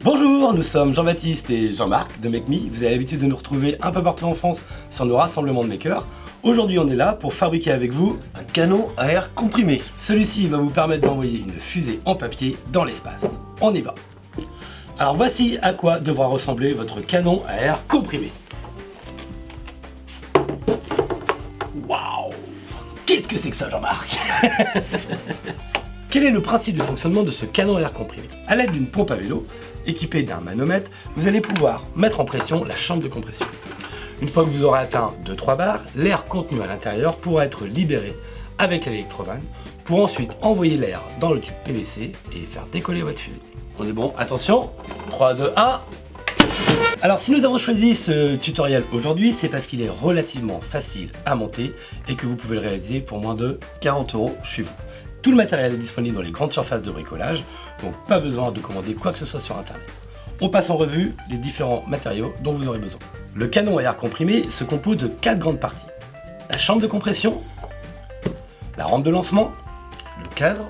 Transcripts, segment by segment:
Bonjour, nous sommes Jean-Baptiste et Jean-Marc de Make Me. Vous avez l'habitude de nous retrouver un peu partout en France sur nos rassemblements de makers. Aujourd'hui, on est là pour fabriquer avec vous un canon à air comprimé. Celui-ci va vous permettre d'envoyer une fusée en papier dans l'espace. On y va. Alors voici à quoi devra ressembler votre canon à air comprimé. Waouh! Qu'est-ce que c'est que ça, Jean-Marc? Quel est le principe de fonctionnement de ce canon à air comprimé? À l'aide d'une pompe à vélo, équipée d'un manomètre, vous allez pouvoir mettre en pression la chambre de compression. Une fois que vous aurez atteint 2-3 bars, l'air contenu à l'intérieur pourra être libéré avec l'électrovanne pour ensuite envoyer l'air dans le tube PVC et faire décoller votre fusée. On est bon? Attention, 3, 2, 1. Alors si nous avons choisi ce tutoriel aujourd'hui, c'est parce qu'il est relativement facile à monter et que vous pouvez le réaliser pour moins de 40 € chez vous. Tout le matériel est disponible dans les grandes surfaces de bricolage, donc pas besoin de commander quoi que ce soit sur internet. On passe en revue les différents matériaux dont vous aurez besoin. Le canon à air comprimé se compose de 4 grandes parties. La chambre de compression, la rampe de lancement, le cadre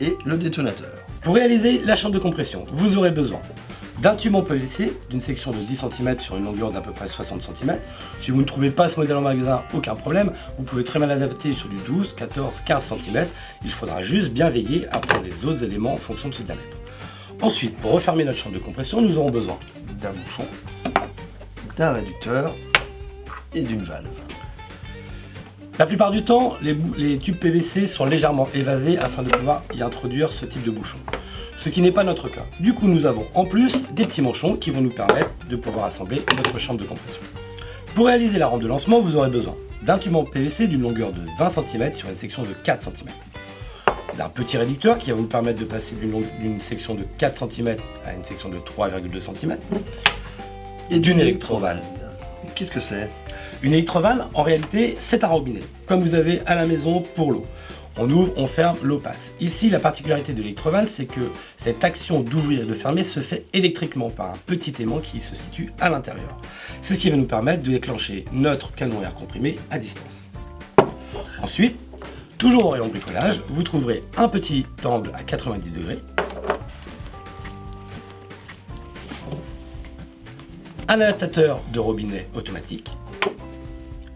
et le détonateur. Pour réaliser la chambre de compression, vous aurez besoin d'un tube en PVC d'une section de 10 cm sur une longueur d'à peu près 60 cm. Si vous ne trouvez pas ce modèle en magasin, aucun problème, vous pouvez très mal l'adapter sur du 12, 14, 15 cm. Il faudra juste bien veiller à prendre les autres éléments en fonction de ce diamètre. Ensuite, pour refermer notre chambre de compression, nous aurons besoin d'un bouchon, d'un réducteur et d'une valve. La plupart du temps, les tubes PVC sont légèrement évasés afin de pouvoir y introduire ce type de bouchon. Ce qui n'est pas notre cas. Du coup, nous avons en plus des petits manchons qui vont nous permettre de pouvoir assembler notre chambre de compression. Pour réaliser la rampe de lancement, vous aurez besoin d'un tube en PVC d'une longueur de 20 cm sur une section de 4 cm. D'un petit réducteur qui va vous permettre de passer d'une section de 4 cm à une section de 3,2 cm. Et d'une électrovanne. Qu'est-ce que c'est? Une électrovanne, en réalité, c'est un robinet, comme vous avez à la maison pour l'eau. On ouvre, on ferme, l'eau passe. Ici, la particularité de l'électrovanne, c'est que cette action d'ouvrir et de fermer se fait électriquement par un petit aimant qui se situe à l'intérieur. C'est ce qui va nous permettre de déclencher notre canon à air comprimé à distance. Ensuite, toujours au rayon bricolage, vous trouverez un petit angle à 90 degrés, un adaptateur de robinet automatique,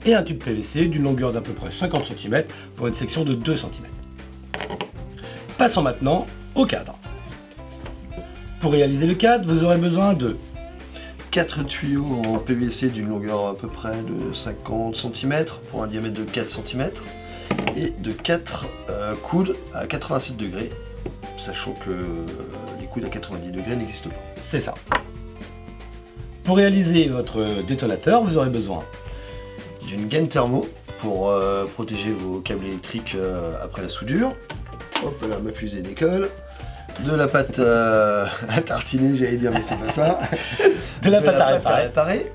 et un tube PVC d'une longueur d'à peu près 50 cm pour une section de 2 cm. Passons maintenant au cadre. Pour réaliser le cadre, vous aurez besoin de 4 tuyaux en PVC d'une longueur à peu près de 50 cm pour un diamètre de 4 cm et de 4 coudes à 87 degrés, sachant que les coudes à 90 degrés n'existent pas. C'est ça. Pour réaliser votre détonateur, vous aurez besoin d'une gaine thermo pour protéger vos câbles électriques après la soudure. Hop là, ma fusée décolle. De la pâte à tartiner, j'allais dire, mais c'est pas ça. De la pâte à réparer.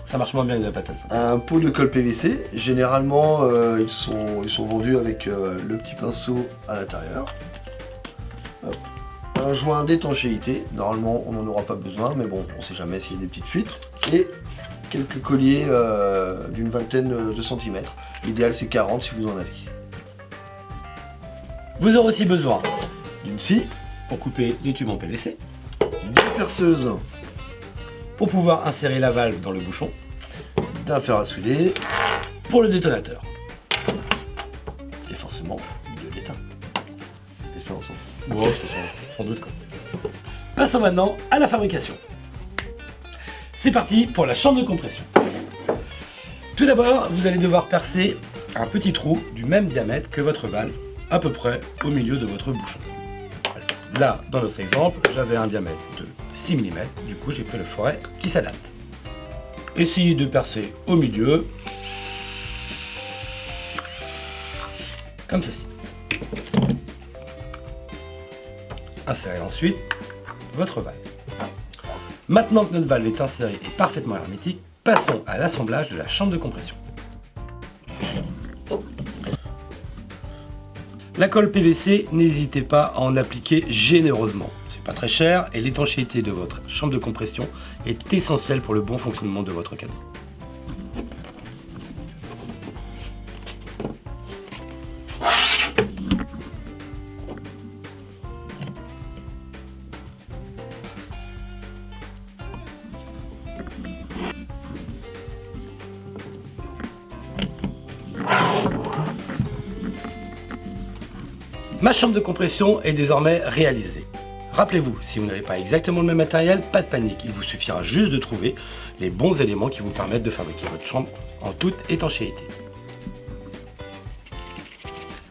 Ça marche moins bien que de la pâte à ça. Un pot de colle PVC. Généralement, ils sont vendus avec le petit pinceau à l'intérieur. Un joint d'étanchéité. Normalement, on n'en aura pas besoin, mais bon, on sait jamais s'il y a des petites fuites. Et quelques colliers d'une vingtaine de centimètres. L'idéal c'est 40 si vous en avez. Vous aurez aussi besoin d'une scie pour couper les tubes en PVC, d'une perceuse pour pouvoir insérer la valve dans le bouchon, d'un fer à souder pour le détonateur et forcément de l'étain. Et ça on s'en fout. Bon, sans doute quoi. Passons maintenant à la fabrication. C'est parti pour la chambre de compression. Tout d'abord, vous allez devoir percer un petit trou du même diamètre que votre valve, à peu près au milieu de votre bouchon. Là, dans notre exemple, j'avais un diamètre de 6 mm, du coup j'ai pris le foret qui s'adapte. Essayez de percer au milieu, comme ceci. Insérez ensuite votre valve. Maintenant que notre valve est insérée et parfaitement hermétique, passons à l'assemblage de la chambre de compression. La colle PVC, n'hésitez pas à en appliquer généreusement. C'est pas très cher et l'étanchéité de votre chambre de compression est essentielle pour le bon fonctionnement de votre canon. Ma chambre de compression est désormais réalisée. Rappelez-vous, si vous n'avez pas exactement le même matériel, pas de panique, il vous suffira juste de trouver les bons éléments qui vous permettent de fabriquer votre chambre en toute étanchéité.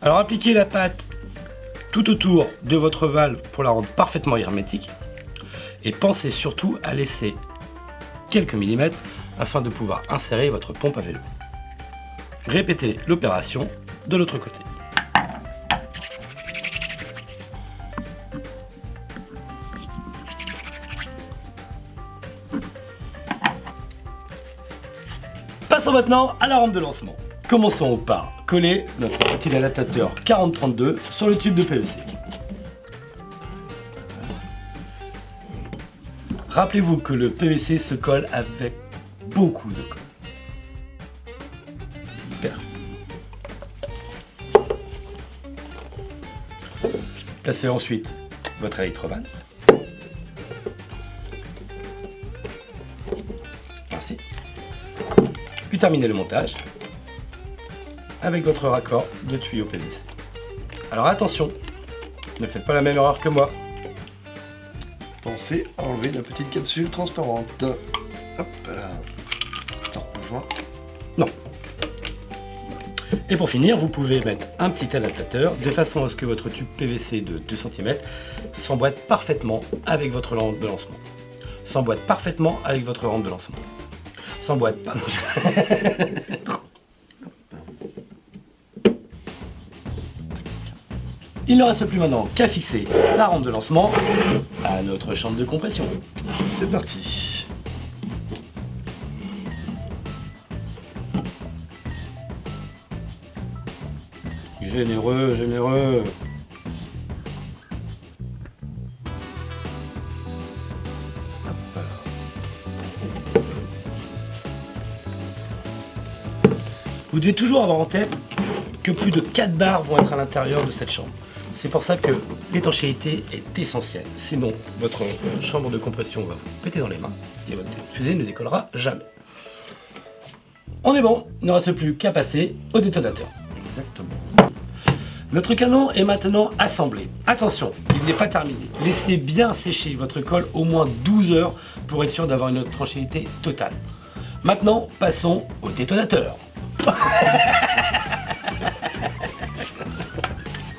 Alors appliquez la pâte tout autour de votre valve pour la rendre parfaitement hermétique et pensez surtout à laisser quelques millimètres afin de pouvoir insérer votre pompe à vélo. Répétez l'opération de l'autre côté. Passons maintenant à la rampe de lancement. Commençons par coller notre petit adaptateur 4032 sur le tube de PVC. Rappelez-vous que le PVC se colle avec beaucoup de colle. Super. Placez ensuite votre électrovanne. Ainsi. Puis terminez le montage avec votre raccord de tuyau PVC. Alors attention, ne faites pas la même erreur que moi. Pensez à enlever la petite capsule transparente. Hop là. Attends, on joint. Non. Et pour finir, vous pouvez mettre un petit adaptateur de façon à ce que votre tube PVC de 2 cm s'emboîte parfaitement avec votre lampe de lancement. S'emboîte parfaitement avec votre rampe de lancement. S'emboîte pas. Il ne reste plus maintenant qu'à fixer la rampe de lancement à notre chambre de compression. C'est parti. Généreux, généreux. Hop là. Vous devez toujours avoir en tête que plus de 4 barres vont être à l'intérieur de cette chambre. C'est pour ça que l'étanchéité est essentielle. Sinon, votre chambre de compression va vous péter dans les mains et votre fusée ne décollera jamais. On est bon, il ne reste plus qu'à passer au détonateur. Exactement. Notre canon est maintenant assemblé. Attention, il n'est pas terminé. Laissez bien sécher votre colle au moins 12 heures pour être sûr d'avoir une étanchéité totale. Maintenant, passons au détonateur.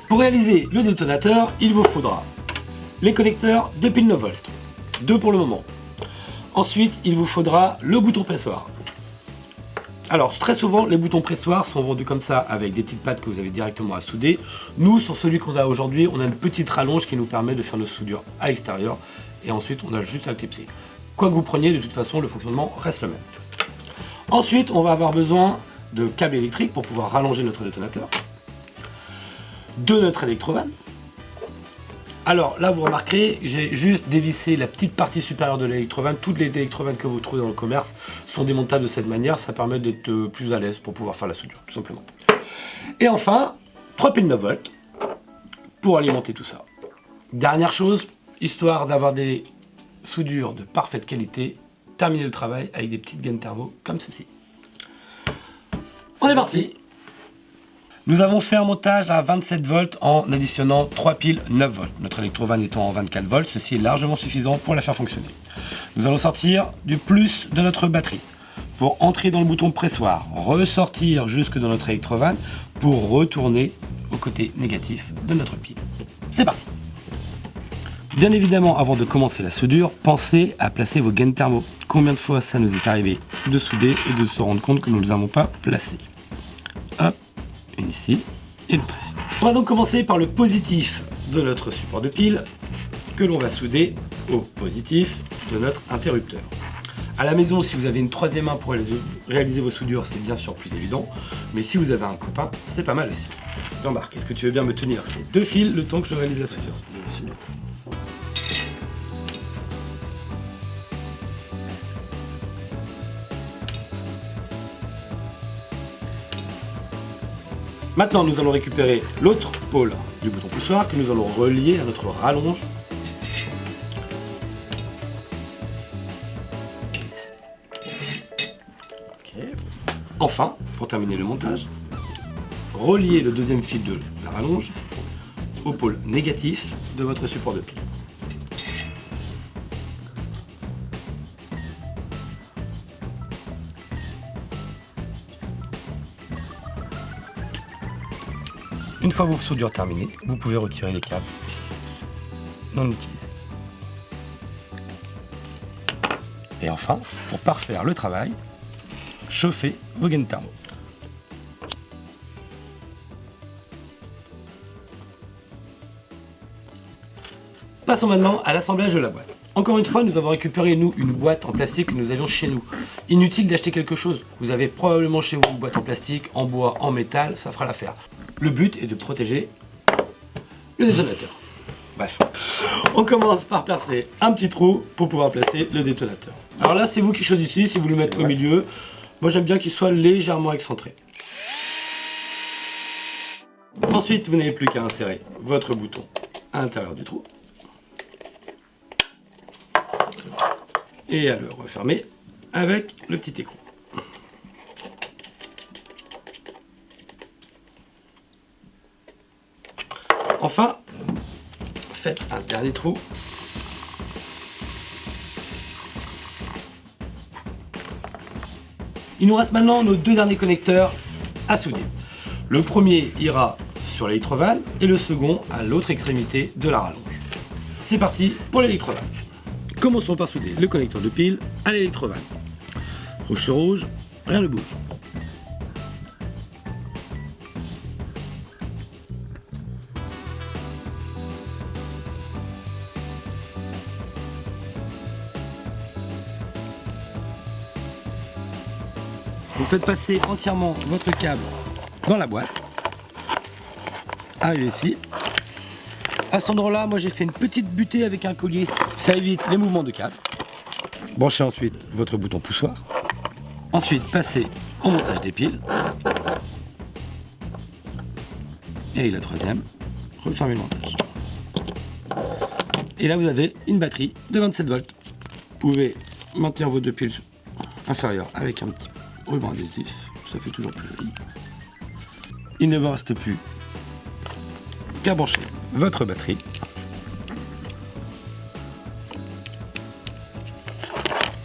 Pour réaliser le détonateur, il vous faudra les connecteurs de pile 9 volts, 2 pour le moment. Ensuite, il vous faudra le bouton pressoir. Alors, très souvent, les boutons pressoirs sont vendus comme ça, avec des petites pattes que vous avez directement à souder. Nous, sur celui qu'on a aujourd'hui, on a une petite rallonge qui nous permet de faire nos soudures à l'extérieur. Et ensuite, on a juste à clipser. Quoi que vous preniez, de toute façon, le fonctionnement reste le même. Ensuite, on va avoir besoin de câbles électriques pour pouvoir rallonger notre détonateur, de notre électrovanne. Alors là, vous remarquerez, j'ai juste dévissé la petite partie supérieure de l'électrovanne. Toutes les électrovannes que vous trouvez dans le commerce sont démontables de cette manière. Ça permet d'être plus à l'aise pour pouvoir faire la soudure, tout simplement. Et enfin, 3 piles 9 volts pour alimenter tout ça. Dernière chose, histoire d'avoir des soudures de parfaite qualité, terminez le travail avec des petites gaines thermo comme ceci. On est parti. Nous avons fait un montage à 27 volts en additionnant 3 piles 9 volts. Notre électrovanne étant en 24 volts, ceci est largement suffisant pour la faire fonctionner. Nous allons sortir du plus de notre batterie pour entrer dans le bouton pressoir, ressortir jusque dans notre électrovanne pour retourner au côté négatif de notre pile. C'est parti. Bien évidemment, avant de commencer la soudure, pensez à placer vos gaines thermo. Combien de fois ça nous est arrivé de souder et de se rendre compte que nous ne les avons pas placés. Hop. Une ici et l'autre ici. On va donc commencer par le positif de notre support de pile que l'on va souder au positif de notre interrupteur. À la maison, si vous avez une troisième main pour réaliser vos soudures, c'est bien sûr plus évident, mais si vous avez un copain, c'est pas mal aussi. Jean-Marc, est-ce que tu veux bien me tenir ces 2 fils le temps que je réalise la soudure? Bien sûr. Maintenant, nous allons récupérer l'autre pôle du bouton poussoir que nous allons relier à notre rallonge. Okay. Enfin, pour terminer le montage, relier le deuxième fil de la rallonge au pôle négatif de votre support de pile. Une fois vos soudures terminées, vous pouvez retirer les câbles non utilisés. Et enfin, pour parfaire le travail, chauffez vos gaines thermo. Passons maintenant à l'assemblage de la boîte. Encore une fois, nous avons récupéré nous une boîte en plastique que nous avions chez nous. Inutile d'acheter quelque chose. Vous avez probablement chez vous une boîte en plastique, en bois, en métal, ça fera l'affaire. Le but est de protéger le détonateur. Bref, on commence par placer un petit trou pour pouvoir placer le détonateur. Alors là, c'est vous qui choisissez si vous le mettez au milieu. Moi, j'aime bien qu'il soit légèrement excentré. Ensuite, vous n'avez plus qu'à insérer votre bouton à l'intérieur du trou. Et à le refermer avec le petit écrou. Enfin, faites un dernier trou. Il nous reste maintenant nos deux derniers connecteurs à souder. Le premier ira sur l'électrovanne et le second à l'autre extrémité de la rallonge. C'est parti pour l'électrovanne. Commençons par souder le connecteur de pile à l'électrovanne. Rouge sur rouge, rien ne bouge. Vous faites passer entièrement votre câble dans la boîte. Arrivez ici. À cet endroit-là, moi j'ai fait une petite butée avec un collier. Ça évite les mouvements de câble. Branchez ensuite votre bouton poussoir. Ensuite, passez au montage des piles. Et la troisième, refermez le montage. Et là, vous avez une batterie de 27 volts. Vous pouvez maintenir vos deux piles inférieures avec un petit ruban adhésif. Ça fait toujours plus joli. Il ne vous reste plus qu'à brancher votre batterie.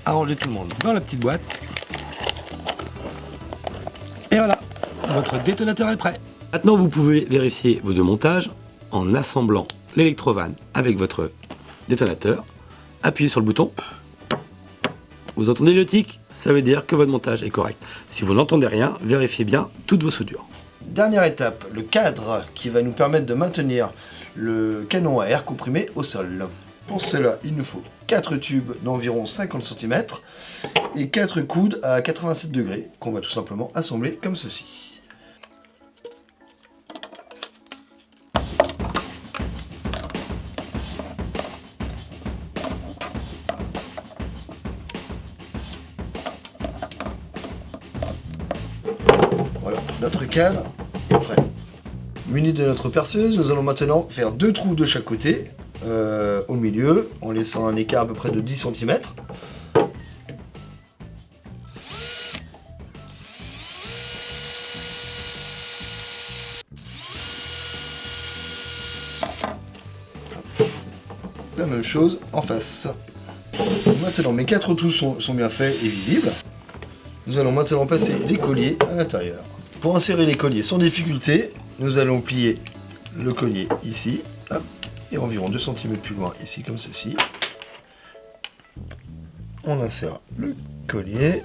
Arrangez tout le monde dans la petite boîte. Et voilà, votre détonateur est prêt. Maintenant, vous pouvez vérifier vos deux montages en assemblant l'électrovanne avec votre détonateur. Appuyez sur le bouton. Vous entendez le tic? Ça veut dire que votre montage est correct. Si vous n'entendez rien, vérifiez bien toutes vos soudures. Dernière étape, le cadre qui va nous permettre de maintenir le canon à air comprimé au sol. Pour cela, il nous faut 4 tubes d'environ 50 cm et 4 coudes à 87 degrés qu'on va tout simplement assembler comme ceci. Voilà, notre cadre est prêt. Muni de notre perceuse, nous allons maintenant faire 2 trous de chaque côté. Au milieu, en laissant un écart à peu près de 10 cm. La même chose en face. Maintenant, mes 4 trous sont bien faits et visibles. Nous allons maintenant passer les colliers à l'intérieur. Pour insérer les colliers sans difficulté, nous allons plier le collier ici. Hop. Et environ 2 cm plus loin, ici comme ceci. On insère le collier.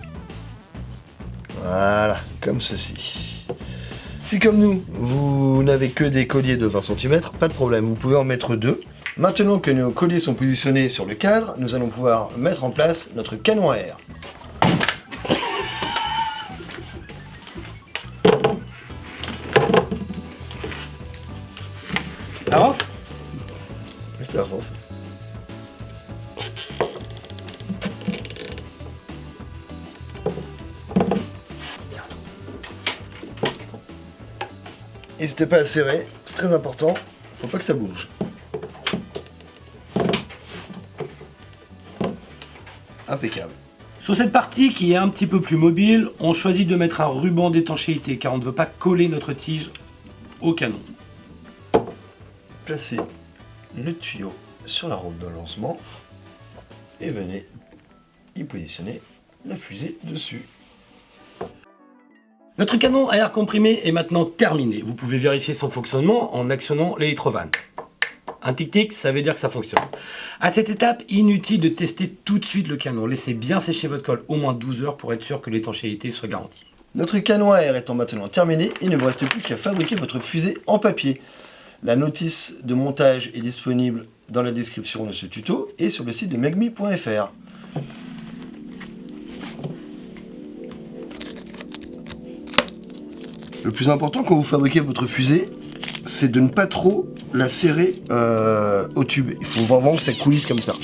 Voilà, comme ceci. Si comme nous, vous n'avez que des colliers de 20 cm, pas de problème, vous pouvez en mettre 2. Maintenant que nos colliers sont positionnés sur le cadre, nous allons pouvoir mettre en place notre canon à air. Avance. Ça avance. N'hésitez pas à serrer, c'est très important, faut pas que ça bouge. Impeccable. Sur cette partie qui est un petit peu plus mobile, on choisit de mettre un ruban d'étanchéité car on ne veut pas coller notre tige au canon. placez le tuyau sur la rampe de lancement et venez y positionner la fusée dessus. Notre canon à air comprimé est maintenant terminé. Vous pouvez vérifier son fonctionnement en actionnant l'électrovanne. Un tic-tic, ça veut dire que ça fonctionne. À cette étape, inutile de tester tout de suite le canon. Laissez bien sécher votre colle au moins 12 heures pour être sûr que l'étanchéité soit garantie. Notre canon à air étant maintenant terminé, il ne vous reste plus qu'à fabriquer votre fusée en papier. La notice de montage est disponible dans la description de ce tuto et sur le site de megme.fr. Le plus important quand vous fabriquez votre fusée, c'est de ne pas trop la serrer au tube. Il faut vraiment que ça coulisse comme ça.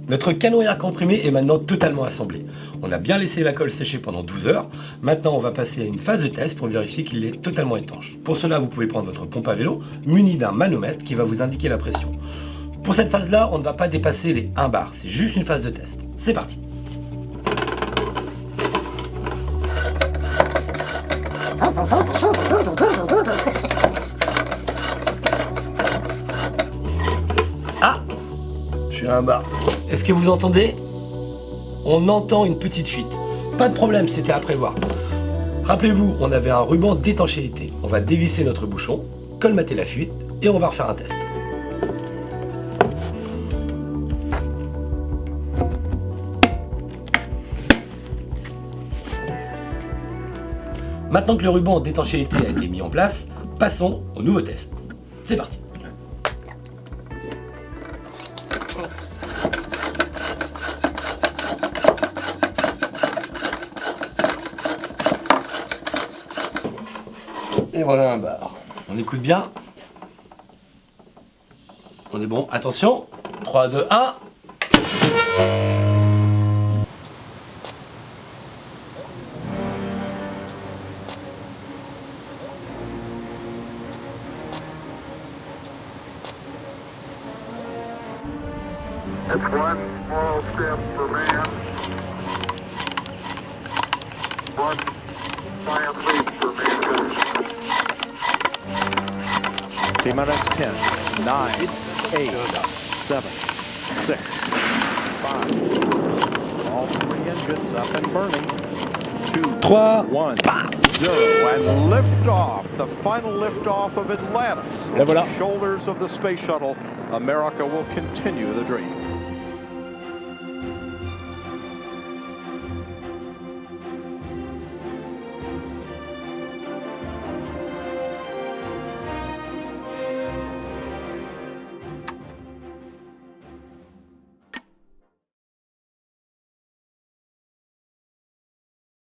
Notre canon à air comprimé est maintenant totalement assemblé. On a bien laissé la colle sécher pendant 12 heures. Maintenant, on va passer à une phase de test pour vérifier qu'il est totalement étanche. Pour cela, vous pouvez prendre votre pompe à vélo munie d'un manomètre qui va vous indiquer la pression. Pour cette phase-là, on ne va pas dépasser les 1 bar. C'est juste une phase de test. C'est parti. Ah! Je suis à 1 bar. Est-ce que vous entendez? On entend une petite fuite. Pas de problème, c'était à prévoir. Rappelez-vous, on avait un ruban d'étanchéité. On va dévisser notre bouchon, colmater la fuite et on va refaire un test. Maintenant que le ruban d'étanchéité a été mis en place, passons au nouveau test. C'est parti. Et voilà 1 bar. On écoute bien. On est bon. Attention. 3, 2, 1. It's one small step for man, one giant leap for mankind. T-minus 10, 9, 8, 7, 6, 5. All 3 engines up and burning. 2, 3, 1, 0, and lift off. The final lift off of Atlantis. Et voilà. On the shoulders of the space shuttle, America will continue the dream.